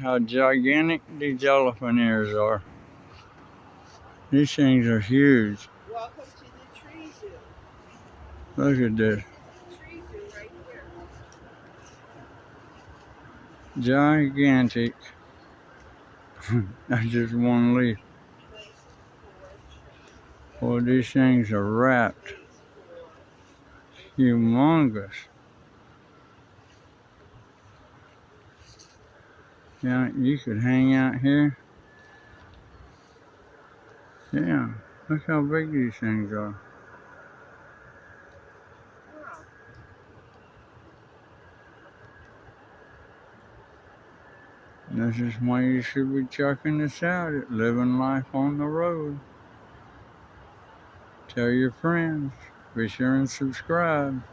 How gigantic these elephant ears are. These things are huge. Welcome to the tree zoo. Look at this. Tree zoo right here. Gigantic. That's just one leaf. Places for Boy, these things are wrapped. Humongous. Yeah, you could hang out here. Yeah, look how big these things are. Wow. This is why you should be checking this out at Living Life on the Road. Tell your friends. Be sure and subscribe.